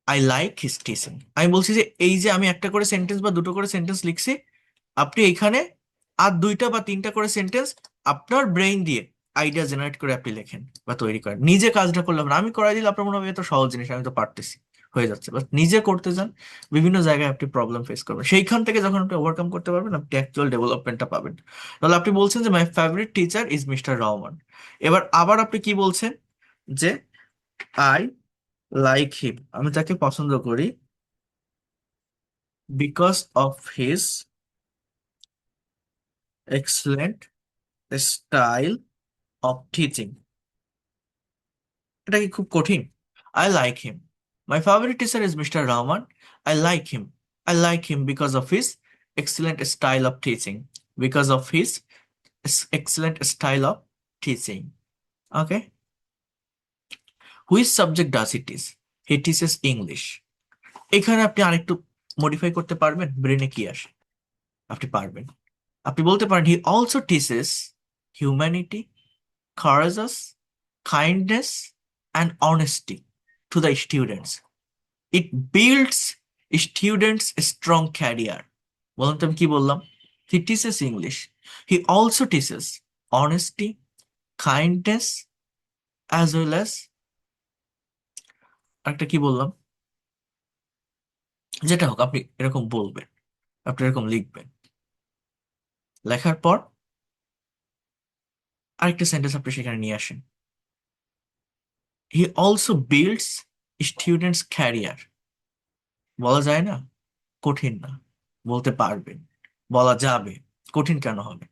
I like his teaching. আমি বলছি যে এই যে আমি একটা করে সেন্টেন্স বা দুটো করে সেন্টেন্স লিখছি, আপনি এখানে আর দুইটা বা তিনটা করে সেন্টেন্স আপনার ব্রেইন দিয়ে আইডিয়া জেনারেট করে আপনি লেখেন বা তৈরি করেন। নিজে কাজটা করলাম না, আমি করাই দিলে আপনার মনে হবে এত সহজ জিনিস, আমি তো পারতেছি, হয়ে যাচ্ছে। বাট নিজে করতে যান, বিভিন্ন জায়গায় আপনি প্রবলেম ফেস করবেন, সেইখান থেকে যখন আপনি ওভারকাম করতে পারবেন আপনি অ্যাকচুয়াল ডেভেলপমেন্টটা পাবেন। তাহলে আপনি বলছেন যে my favourite teacher is mister Rahman. এবার আবার আপনি কি বলছেন যে আই লাইক হিম, আমি তাকে পছন্দ করি because of his excellent style of teaching. এটা কি খুব কঠিন? I like him, my favourite teacher is mister Rahman. I like him, I like him because of his excellent style of teaching, because of his excellent style of teaching. Okay, which subject does he teach? He teaches English. এখানে আপনি আরেকটু modify করতে পারবেন, ব্রেনে কি আসে আপনি পারবেন। আপনি বলতে পারেন হি also teaches humanity, courageous, kindness, and honesty to the students. It builds students a strong career. বলুন তো আমি কি বললাম? He teaches English. He also teaches honesty, kindness, as well as একটা কি বললাম, যেটা হোক আপনি এরকম বলবেন, আপনি এরকম লিখবেন। লেখার পর আরেকটা সেন্টেন্স আপনি সেখানে নিয়ে আসেন। He also builds students' career. বলা যায় না? কঠিন না, বলতে পারবেন, বলা যাবে। কঠিন কেন হবে?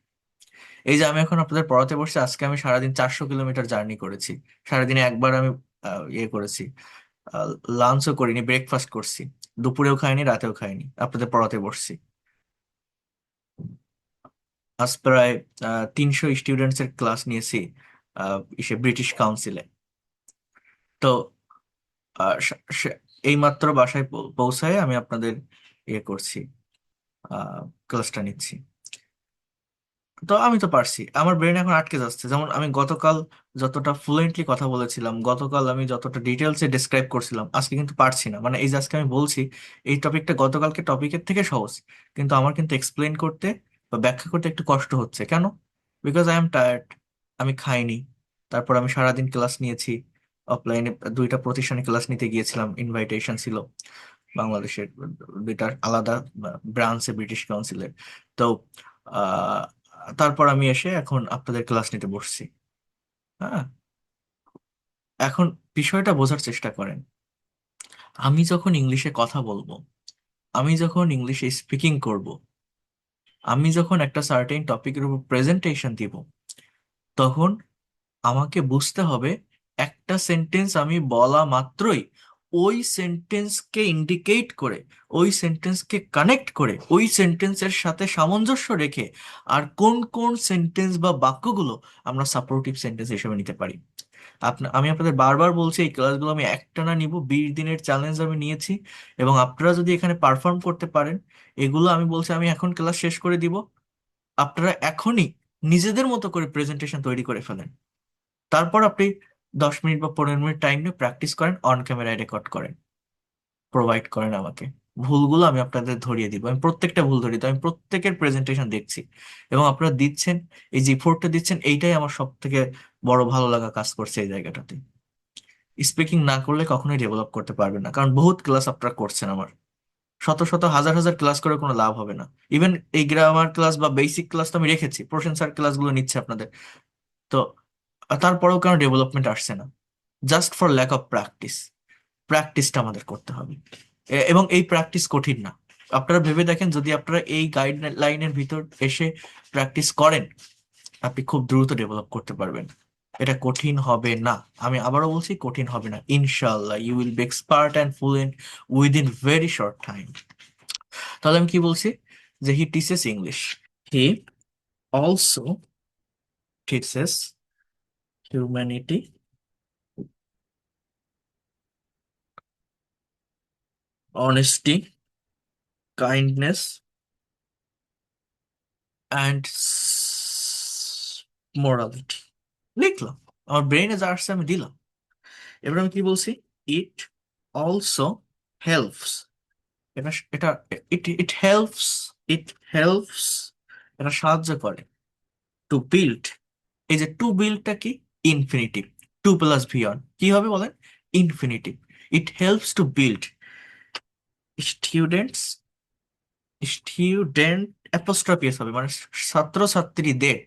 এই যে আমি এখন আপনাদের পড়াতে বসে, আজকে আমি সারাদিন 400 কিলোমিটার জার্নি করেছি। সারাদিনে একবার আমি ইয়ে করেছি, লাঞ্চও করিনি, ব্রেকফাস্ট করছি, দুপুরেও খাইনি, রাতেও খাইনি, আপনাদের পড়াতে বসছি। আজ প্রায় 300 স্টুডেন্টস এর ক্লাস নিয়েছি ইসে ব্রিটিশ কাউন্সিলে। তো এইমাত্র বাসায় পৌঁছায় আমি আপনাদের ইয়ে করছি, ক্লাসটা নিচ্ছি। তো আমি তো পারছি, আমার ব্রেন এখন আটকে যাচ্ছে। যেমন আমি গতকাল যতটা ফ্লুয়েন্টলি কথা বলেছিলাম, গতকাল আমি যতটা ডিটেলসে ডিসক্রাইব করছিলাম, আজকে কিন্তু পারছি না। মানে এই যে আজকে আমি বলছি এই টপিকটা গতকালকে টপিকের থেকে সহজ, কিন্তু আমার কিন্তু এক্সপ্লেন করতে বা ব্যাখ্যা করতে একটু কষ্ট হচ্ছে। কেন? Because I am tired. আমি খাইনি, তারপর আমি সারাদিন ক্লাস নিয়েছি, অফলাইনে দুইটা প্রতিষ্ঠানে ক্লাস নিতে গিয়েছিলাম, ইনভাইটেশন ছিল বাংলাদেশের দুইটা আলাদা ব্রাঞ্চে ব্রিটিশ কাউন্সিলের। তো আহ তারপর আমি এসে এখন আপনাদের ক্লাস নিতে বসছি। হ্যাঁ, এখন বিষয়টা বোঝার চেষ্টা করেন। আমি যখন ইংলিশে কথা বলবো, আমি যখন ইংলিশে স্পিকিং করব, আমি যখন একটা সার্টেন টপিকের উপর প্রেজেন্টেশন দিব, তখন আমাকে বুঝতে হবে একটা সেন্টেন্স আমি বলা মাত্রই ওই সেন্টেন্সকে ইন্ডিকেট করে, ওই সেন্টেন্সকে কানেক্ট করে, ওই সেন্টেন্সের সাথে সামঞ্জস্য রেখে আর কোন কোন সেন্টেন্স বা বাক্যগুলো আমরা সাপোর্টিভ সেন্টেন্স হিসেবে নিতে পারি। আমি আপনাদের বারবার বলছি এই ক্লাসগুলো আমি একটানা নিব, 20 দিনের চ্যালেঞ্জ আমি নিয়েছি। এবং আপনারা যদি এখানে পারফর্ম করতে পারেন, এগুলো আমি বলছি আমি এখন ক্লাস শেষ করে দিব, আপনারা এখনই নিজেদের মতো করে প্রেজেন্টেশন তৈরি করে ফেলেন। তারপর আপনি 10 মিনিট বা 15 মিনিট টাইম নিয়ে প্র্যাকটিস করেন, অন ক্যামেরায় রেকর্ড করেন, প্রোভাইড করেন আমাকে। ভুলগুলো আমি আপনাদের ধরিয়ে দিব, আমি প্রত্যেকটা ভুল ধরিয়ে দিব, আমি প্রত্যেকের প্রেজেন্টেশন দেখছি এবং আপনারা দিচ্ছেন, এই যে ইফোর্টটা দিচ্ছেন, এইটাই আমার সব থেকে বড় ভালো লাগা কাজ করছে এই জায়গাটাতে। স্পিকিং না করলে কখনোই ডেভেলপ করতে পারবেন না, কারণ বহুত ক্লাস আপনারা করছেন আমার, শত শত হাজার হাজার ক্লাস করে কোনো লাভ হবে না। ইভেন এই গ্রামার ক্লাস বা বেসিক ক্লাস তো আমি রেখেছি, প্রশংসার ক্লাসগুলো নিচ্ছে আপনাদের। তো তারপরেও কেন ডেভেলপমেন্ট আসছে না? Just for lack of practice. প্র্যাকটিসটা আমাদের করতে হবে, এবং এই প্র্যাকটিস কঠিন না। আপনারা ভেবে দেখেন, যদি আপনারা এই গাইডলাইনের ভিতর এসে প্র্যাকটিস করেন, আপনি খুব দ্রুত ডেভেলপ করতে পারবেন। এটা কঠিন হবে না। আমি আবারও বলছি, কঠিন হবে না ইনশাল্লাহ। You will be expert and fluent within very short time. তাহলে আমি কি বলছি? যে he teaches English, he also teaches humanity, honesty, kindness and morality. লিখলাম, আমার ব্রেইনে যা আসছে আমি দিলাম। এবার আমি কি বলছি? ইট অলসো হেল্পস, এটা এটা ইট ইট হেল্পস, ইট হেল্পস, এটা সাহায্য করে টু বিল্ড। এই যে টু বিল্ডটা কি? Infinitive. To plus V one কি হবে বলেন? Infinitive. It helps to build students, student apostrophes হবে মানে ছাত্রছাত্রীদের।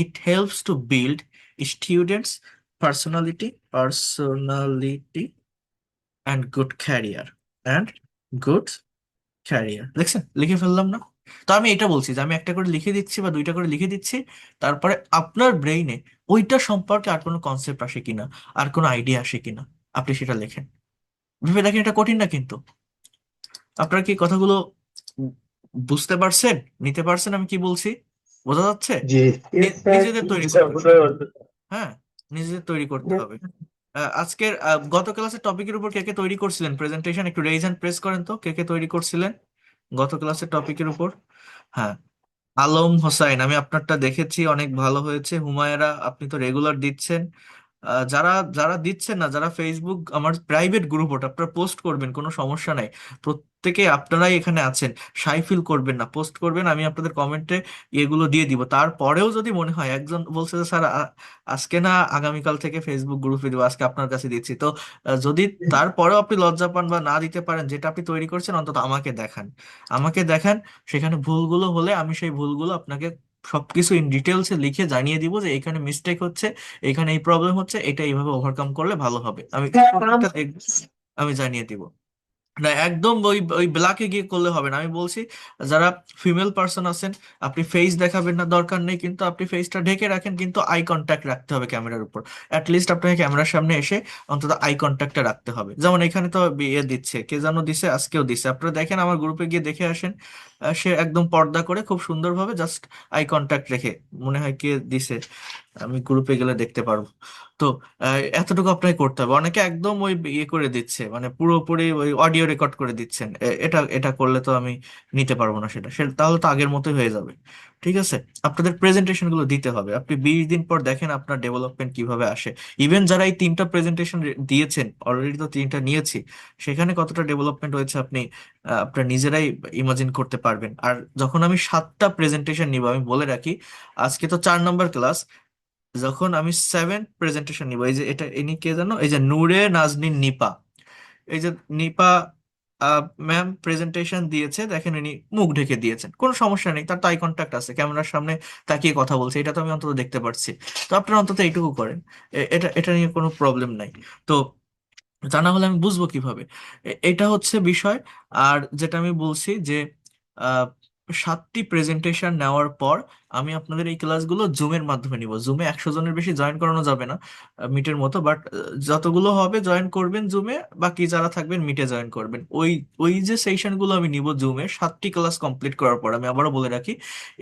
It helps to build students personality, personality and good career, and good career. দেখছেন, লিখে ফেললাম না? তো আমি এটা বলছি যে আমি একটা করে লিখে দিচ্ছি বা দুইটা করে লিখে দিচ্ছি, তারপরে আপনার ব্রেইনে ওইটা সম্পর্কে আর কোনো কনসেপ্ট আসে কিনা, আর কোনো আইডিয়া আসে কিনা, আপনি সেটা লেখেন। ভেবে দেখেন, এটা কঠিন না কিন্তু। আপনারা কি কথাগুলো বুঝতে পারছেন, নিতে পারছেন আমি কি বলছি? বোঝা যাচ্ছে? জি। নিজেদের তৈরি করতে হবে। বুঝতে হ্যাঁ, নিজেদের তৈরি করতে হবে। আজকের গত ক্লাসের টপিকের উপর কে কে তৈরি করছিলেন প্রেজেন্টেশন? একটু রেইজ হ্যান্ড প্রেস করেন তো, কে কে তৈরি করছিলেন গত ক্লাসের টপিকের উপর। হ্যাঁ, আলম হোসাইন, আমি আপনারটা দেখেছি, অনেক ভালো হয়েছে। হুমায়রা, আপনি তো রেগুলার দিচ্ছেন। যারা যারা দিচ্ছেন না, যারা ফেসবুক আমার প্রাইভেট গ্রুপ, ওটা আপনারা পোস্ট করবেন, কোনো সমস্যা নাই। প্রত্যেকে আপনারাই এখানে আছেন, শাই ফিল করবেন না, পোস্ট করবেন, আমি আপনাদের কমেন্টে এগুলো দিয়ে দিব। তারপরেও যদি মনে হয়, একজন বলছে যে স্যার আজকে না আগামীকাল থেকে ফেসবুক গ্রুপে দিব, আজকে আপনার কাছে দিচ্ছি, তো যদি তারপরেও আপনি লজ্জা পান বা না দিতে পারেন, যেটা আপনি তৈরি করছেন অন্তত আমাকে দেখান, আমাকে দেখান। সেখানে ভুলগুলো হলে আমি সেই ভুলগুলো আপনাকে সবকিছু ইন ডিটেলসে লিখে জানিয়ে দিব যে এখানে মিস্টেক হচ্ছে, এখানে এই প্রবলেম হচ্ছে, এটা এইভাবে ওভারকাম করলে ভালো হবে। আমি প্রত্যেকটা আমি জানিয়ে দিব। না, একদম ওই ওই ব্ল্যাকে গিয়ে করলে হবে না। আমি বলছি, যারা ফিমেল পার্সন আছেন, আপনি ফেস দেখাবেন না, দরকার নেই, কিন্তু আপনি ফেসটা ঢেকে রাখেন, কিন্তু আই কন্ট্যাক্ট রাখতে হবে ক্যামেরার উপর। অ্যাটলিস্ট আপনাকে ক্যামেরার সামনে এসে অন্তত আই কন্ট্যাক্টটা রাখতে হবে। যেমন এখানে তো ইয়ে দিচ্ছে, কে যেন দিছে, আজকেও দিছে, আপনারা দেখেন, আমার গ্রুপে গিয়ে দেখে আসেন। সে একদম পর্দা করে খুব সুন্দরভাবে জাস্ট আই কন্ট্যাক্ট রেখে, মনে হয় কে দিছে, আমি গ্রুপে গেলে দেখতে পারবো। তো এতটুকু আপনাকে করতে হবে। অনেকে একদম ওই ইয়ে করে দিচ্ছে, মানে পুরোপুরি ওই অডিও রেকর্ড করে দিচ্ছেন। এটা এটা করলে তো আমি নিতে পারবো না সেটা, সেটা তাহলে তো আগের মতোই হয়ে যাবে। ঠিক আছে, আপনাদের প্রেজেন্টেশন গুলো দিতে হবে। আপনি 20 দিন পর দেখেন আপনার ডেভেলপমেন্ট কিভাবে আসে। ইভেন যারা এই তিনটা প্রেজেন্টেশন দিয়েছেন, অলরেডি তো তিনটা নিয়েছি, সেখানে কতটা ডেভেলপমেন্ট হয়েছে আপনি আপনার নিজেরাই ইমাজিন করতে পারবেন। আর যখন আমি 7টা প্রেজেন্টেশন নিব, আমি বলে রাখি, আজকে তো 4 নম্বর ক্লাস, যখন আমি 7 প্রেজেন্টেশন নিব, এই যে এটা ইনি কে জানো, এই যে নূরে নাজনীন নিপা, এই যে নিপা ম্যাম প্রেজেন্টেশন দিয়েছে, দেখেন ইনি মুখ ঢেকে দিয়েছেন, কোনো সমস্যা নেই, তার তো আই কন্ট্যাক্ট আছে, ক্যামেরার সামনে তাকিয়ে কথা বলছে, এটা তো আমি অন্তত দেখতে পাচ্ছি। তো আপনারা অন্তত এইটুকু করেন, এটা এটা নিয়ে কোনো প্রবলেম নাই। তো তা না হলে আমি বুঝবো কিভাবে? এটা হচ্ছে বিষয়। আর যেটা আমি বলছি যে আহ, 7টি প্রেজেন্টেশন নেওয়ার পর আমি আপনাদের এই ক্লাসগুলো জুমের মাধ্যমে নিব। জুমে 100 জনের বেশি জয়েন করানো যাবে না, মিটের মতো, বাট যতগুলো হবে জয়েন করবেন জুমে, বাকি যারা থাকবেন মিটে জয়েন করবেন। ওই ওই যে সেশনগুলো আমি নিব জুমে 7টি ক্লাস কমপ্লিট করার পর। আমি আবারও বলে রাখি,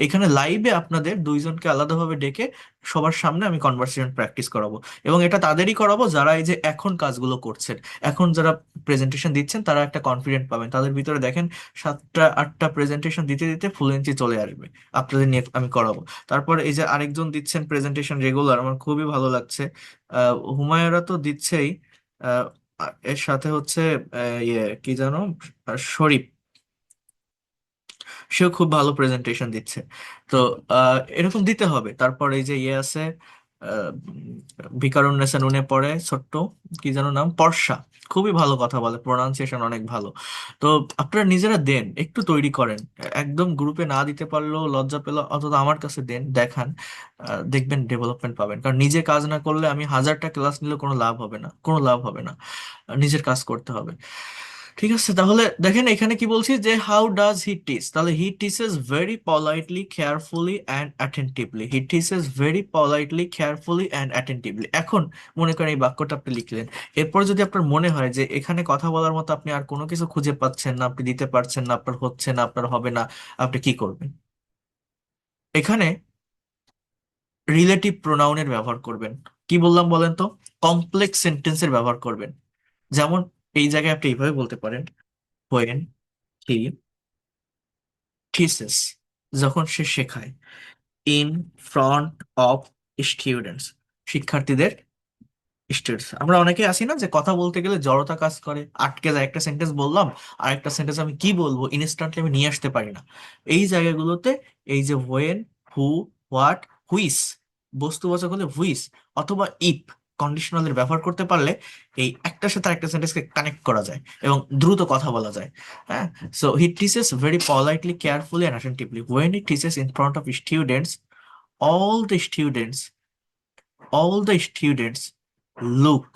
এখানে লাইভে আপনাদের দুইজনকে আলাদাভাবে ডেকে সবার সামনে আমি কনভারসেশন প্র্যাকটিস করাবো। এবং এটা তাদেরই করাবো যারা এই যে এখন কাজগুলো করছেন, এখন যারা প্রেজেন্টেশন দিচ্ছেন, তারা একটা কনফিডেন্ট পাবেন তাদের ভিতরে। দেখেন, 7টা 8টা প্রেজেন্টেশন দিতে দিতে ফ্লুয়েন্সি চলে আসবে, আপনাদের নিয়ে আমি করাবো। তারপর এই যে আরেকজন দিচ্ছেন প্রেজেন্টেশন রেগুলার, আমার খুবই ভালো লাগছে। হুমায়রা তো দিচ্ছেই, আহ, এর সাথে হচ্ছে ইয়ে কি জানো, শরীফ, সেও খুব ভালো প্রেজেন্টেশন দিচ্ছে। তো এরকম দিতে হবে। তারপর এই যে ইয়ে আছে, ভিকারুন্নেসা নুনে পড়ে ছোট্ট, কি যেন নাম, পর্ষা, খুবই ভালো কথা বলে, প্রোনাউন্সিয়েশন অনেক ভালো। তো আপনারা নিজেরা দেন, একটু তৈরি করেন। একদম গ্রুপে না দিতে পারলেও লজ্জা পেল, অন্তত আমার কাছে দেন, দেখান। দেখবেন ডেভেলপমেন্ট পাবেন। কারণ নিজে কাজ না করলে আমি 1000টা ক্লাস নিলে কোনো লাভ হবে না, কোনো লাভ হবে না। নিজের কাজ করতে হবে। ঠিক আছে, তাহলে দেখেন এখানে কি বলছি যে হাউ ডাজ হি টিচ, তাহলে he teaches very politely carefully and attentively, he teaches very politely carefully and attentively. এখন মনে করেন এই বাক্যটা আপনি লিখলেন, এরপর যদি আপনার মনে হয় যে এখানে কথা বলার মতো আপনি আর কোনো কিছু খুঁজে পাচ্ছেন না, আপনি দিতে পারছেন না, আপনার হচ্ছে না, আপনার হবে না, আপনি কি করবেন? এখানে রিলেটিভ প্রোনাউনের ব্যবহার করবেন। কি বললাম বলেন তো? কমপ্লেক্স সেন্টেন্সের ব্যবহার করবেন। যেমন এই জায়গায় আপনি এইভাবে বলতে পারেন, হোয়েন হি থিসিস, যখন সে শেখায়, ইন ফ্রন্ট অফ স্টুডেন্টস, শিক্ষার্থীদের, স্টুডেন্টস। আমরা অনেকে আছি না যে কথা বলতে গেলে জড়তা কাজ করে, আটকে যায়, একটা সেন্টেন্স বললাম আর একটা সেন্টেন্স আমি কি বলবো ইনস্ট্যান্টলি আমি নিয়ে আসতে পারি না। এই জায়গাগুলোতে এই যে হোয়েন, হু, হোয়াট, হুইস, বস্তুবাচক হলে হুইস অথবা ইফ কন্ডিশনালের ব্যবহার করতে পারলে এই একটার সাথে একটা সেন্টেন্সকে কানেক্ট করা যায় এবং দ্রুত কথা বলা যায়। হ্যাঁ, so he teaches very politely carefully and attentively when he teaches in front of students, all the students all the students look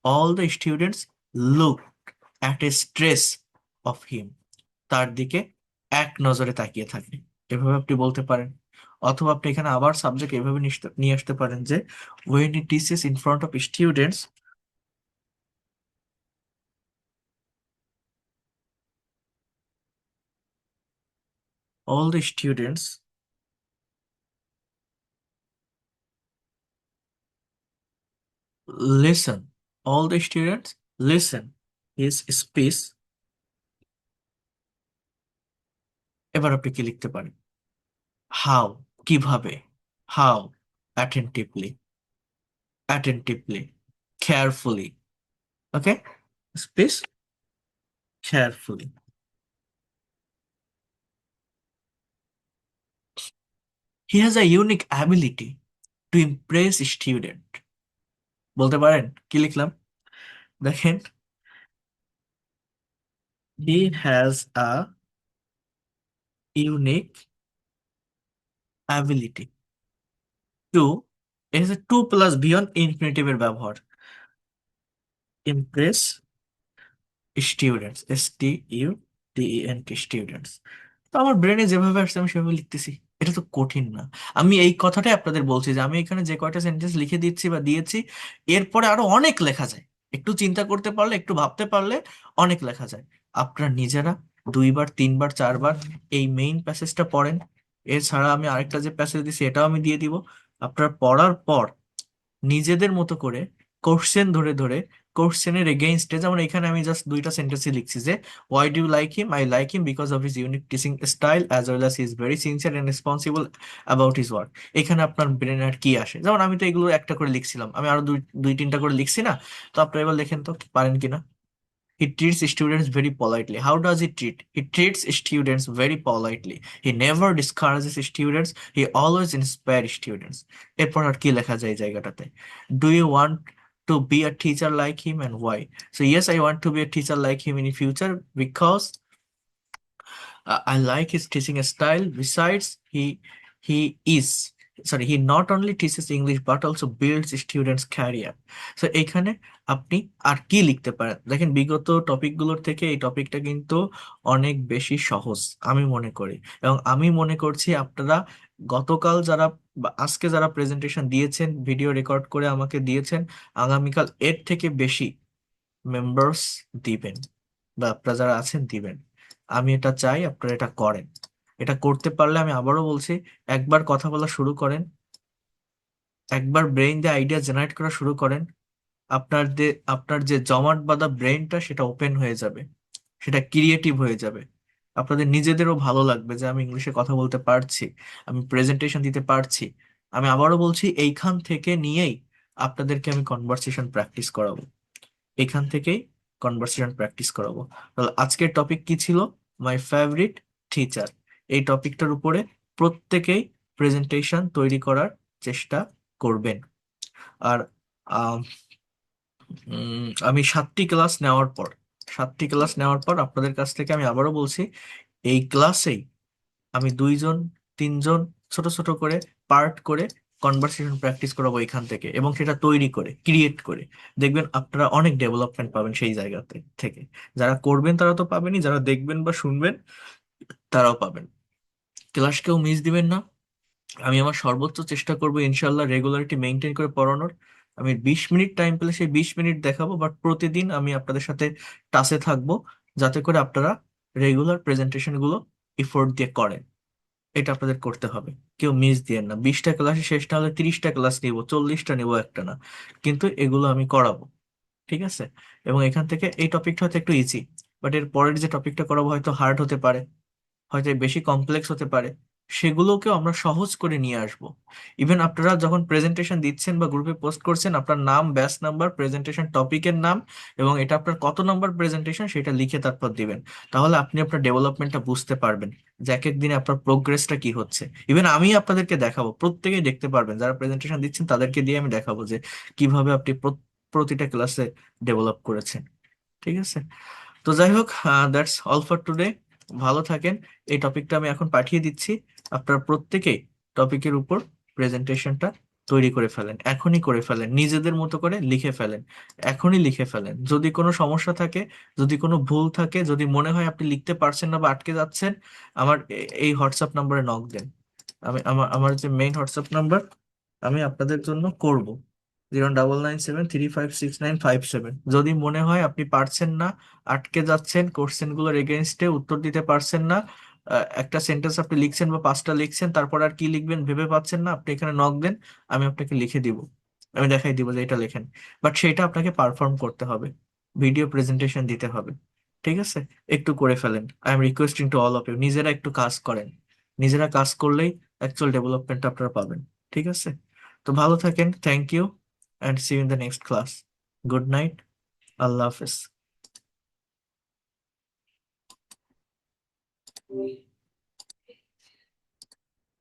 all the students look at a stress of him, তার দিকে এক নজরে তাকিয়ে থাকে। এভাবে আপনি বলতে পারেন। অথবা আপনি এখানে আবার সাবজেক্ট এভাবে নিয়ে আসতে পারেন যে when he teaches in front of students, all the students listen, all the students listen his speech। এবার আপনি কি লিখতে পারেন? হাউ, কিভাবে, how, attentively, attentively, carefully, okay, space, carefully. He has a unique ability to impress student, বলতে পারেন কি লিখলাম? দেখেন, he has a unique ability to, it is a to plus beyond infinitive এর ব্যবহার, impress স্টুডেন্টস, STUDENT স্টুডেন্টস। তো আমার ব্রেনে যেভাবে আসছে আমি সেভাবে লিখতেছি, এটা তো কঠিন না। আমি এই কথাটাই আপনাদের বলছি যে আমি এখানে যে কয়টা সেন্টেন্স লিখে দিচ্ছি বা দিয়েছি, এরপরে আরো অনেক লেখা যায়। একটু চিন্তা করতে পারলে, একটু ভাবতে পারলে অনেক লেখা যায়। আপনারা নিজেরা দুইবার, তিনবার, চারবার এই মেইন প্যাসেজটা পড়েন। এছাড়া আমি আরেকটা যে প্যাসেজ দিচ্ছি এটাও আমি দিয়ে দিব। আপনারা পড়ার পর নিজেদের মতো করে কোশ্চেন ধরে ধরে, কোশ্চেনের এগেইনস্টে, যেমন এখানে আমি জাস্ট দুইটা সেন্টেন্সই লিখছি যে why do you like him, I like him because of his unique teaching style as well as he is very sincere and responsible about his work. এখানে আপনার ব্রেনে আর কি আসে? যেমন আমি তো এগুলো একটা করে লিখছিলাম, আমি আরো দুই দুই তিনটা করে লিখছি না? তো আপনারা এবার লেখেন তো পারেন কিনা। He treats students very politely. How does he treat? He treats students very politely. He never discourages students. He always inspires students. এরপর আর কি লেখা যায় এই জায়গাটাতে? Do you want to be a teacher like him and why? So yes, I want to be a teacher like him in the future because I like his teaching style. Besides, he is sorry, he not only teaches English but also builds students' career. So এখানে আপনি আর কি লিখতে পারেন? দেখেন বিগত টপিকগুলোর থেকে এই টপিকটা কিন্তু অনেক বেশি সহজ আমি মনে করি, এবং আমি মনে করছি আপনারা গতকাল যারা বা আজকে যারা প্রেজেন্টেশন দিয়েছেন, ভিডিও রেকর্ড করে আমাকে দিয়েছেন, আগামীকাল এর থেকে বেশি মেম্বার্স দিবেন, বা আপনারা যারা আছেন দিবেন। আমি এটা চাই আপনারা এটা করেন। এটা করতে পারলে আমি আবারও বলছি, একবার কথা বলা শুরু করেন, একবার ব্রেইন দিয়ে আইডিয়া জেনারেট করা শুরু করেন, আপনার যে জমাট বাঁধা ব্রেইনটা সেটা ওপেন হয়ে যাবে, সেটা ক্রিয়েটিভ হয়ে যাবে। আপনাদের নিজেদেরও ভালো লাগবে যে আমি ইংলিশে কথা বলতে পারছি, আমি প্রেজেন্টেশন দিতে পারছি। আমি আবারও বলছি, এইখান থেকে নিয়েই আপনাদেরকে আমি কনভারসেশন প্র্যাকটিস করাবো, এখান থেকেই কনভার্সেশন প্র্যাকটিস করাবো। তাহলে আজকের টপিক কি ছিল? My favourite teacher. এই টপিকটার উপরে প্রত্যেকেই প্রেজেন্টেশন তৈরি করার চেষ্টা করবেন। আর আম, আমি 7টি ক্লাস নেওয়ার পর আপনাদের কাছ থেকে আমি আবারও বলছি, এই ক্লাসেই আমি 2 জন 3 জন ছোট ছোট করে পার্ট করে কনভারসেশন প্র্যাকটিস করাবো এখান থেকে, এবং সেটা তৈরি করে ক্রিয়েট করে দেখবেন আপনারা অনেক ডেভেলপমেন্ট পাবেন সেই জায়গাতে থেকে। যারা করবেন তারা তো পাবেনই, যারা দেখবেন বা শুনবেন তারাও পাবেন। ক্লাস কেউ মিস দিবেন না। আমি আমার সর্বোচ্চ চেষ্টা করবো ইনশাল্লাহ রেগুলারিটি মেনটেন করে পড়ানোর। আমি 20 মিনিট টাইম পেলে সেই 20 মিনিট দেখাবো, বাট প্রতিদিন আমি আপনাদের সাথে টাচে থাকবো, যাতে করে আপনারা রেগুলার প্রেজেন্টেশন গুলো এফোর্ট দিয়ে করেন। এটা আপনাদের করতে হবে। কেউ মিস দিয়েন না। 20টা ক্লাসে শেষ না হলে 30টা ক্লাস নিব, 40টা নিব, একটা না, কিন্তু এগুলো আমি করাবো। ঠিক আছে? এবং এখান থেকে এই টপিকটা হয়তো একটু ইজি, বাট এর পরের যে টপিকটা করাবো হয়তো হার্ড হতে পারে, হয়তো বেশি কমপ্লেক্স হতে পারে। সেগুলোকেও আমরা সহজ করে নিয়ে আসব। ইভেন আপনারা যখন প্রেজেন্টেশন দিচ্ছেন বা গ্রুপে পোস্ট করছেন, আপনার নাম, ব্যাচ নাম্বার, প্রেজেন্টেশন টপিকের নাম, এবং এটা আপনার কত নাম্বার প্রেজেন্টেশন সেটা লিখে তারপর দিবেন। তাহলে আপনি আপনার ডেভেলপমেন্টটা বুঝতে পারবেন যে এক এক দিনে আপনার প্রোগ্রেসটা কি হচ্ছে। ইভেন আমি আপনাদেরকে দেখাবো, প্রত্যেকেই দেখতে পারবেন, যারা প্রেজেন্টেশন দিচ্ছেন তাদেরকে দিয়ে আমি দেখাবো যে কিভাবে আপনি প্রতিটা ক্লাসে ডেভেলপ করেছেন। ঠিক আছে? তো যাই হোক, দ্যাটস অল ফর টুডে। ভালো থাকেন। এই টপিকটা আমি এখন পাঠিয়ে দিচ্ছি। আপনারা প্রত্যেকেই টপিকের উপর প্রেজেন্টেশনটা তৈরি করে ফেলেন, এখনই করে ফেলেন, নিজেদের মতো করে লিখে ফেলেন, এখনই লিখে ফেলেন। যদি কোনো সমস্যা থাকে, যদি কোনো ভুল থাকে, যদি মনে হয় আপনি লিখতে পারছেন না বা আটকে যাচ্ছেন, আমার এই হোয়াটসঅ্যাপ নাম্বারে নক দেন। আমি আমার আমার যে মেইন হোয়াটসঅ্যাপ নাম্বার, আমি আপনাদের জন্য করব 09973569557। যদি মনে হয় আপনি পারছেন না, আটকে যাচ্ছেন, কোশ্চেন গুলোর এগেনস্টে উত্তর দিতে পারছেন না, একটা সেন্টেন্স আপনি লিখছেন বা 5টা লিখছেন, তারপর আর কি লিখবেন ভেবে পাচ্ছেন না, আপনি এখানে নক দেন। আমি আপনাকে লিখে দিব, আমি দেখাই দিব যে এটা লেখেন। বাট সেটা আপনাকে পারফর্ম করতে হবে, ভিডিও প্রেজেন্টেশন দিতে হবে। ঠিক আছে? একটু করে ফেলেন। I am requesting to all of you, নিজেরা একটু কাজ করেন। নিজেরা কাজ করলেই অ্যাকচুয়াল ডেভেলপমেন্ট আপনারা পাবেন। ঠিক আছে? তো ভালো থাকেন, thank you, and see you in the next class. Good night. Allah Hafiz.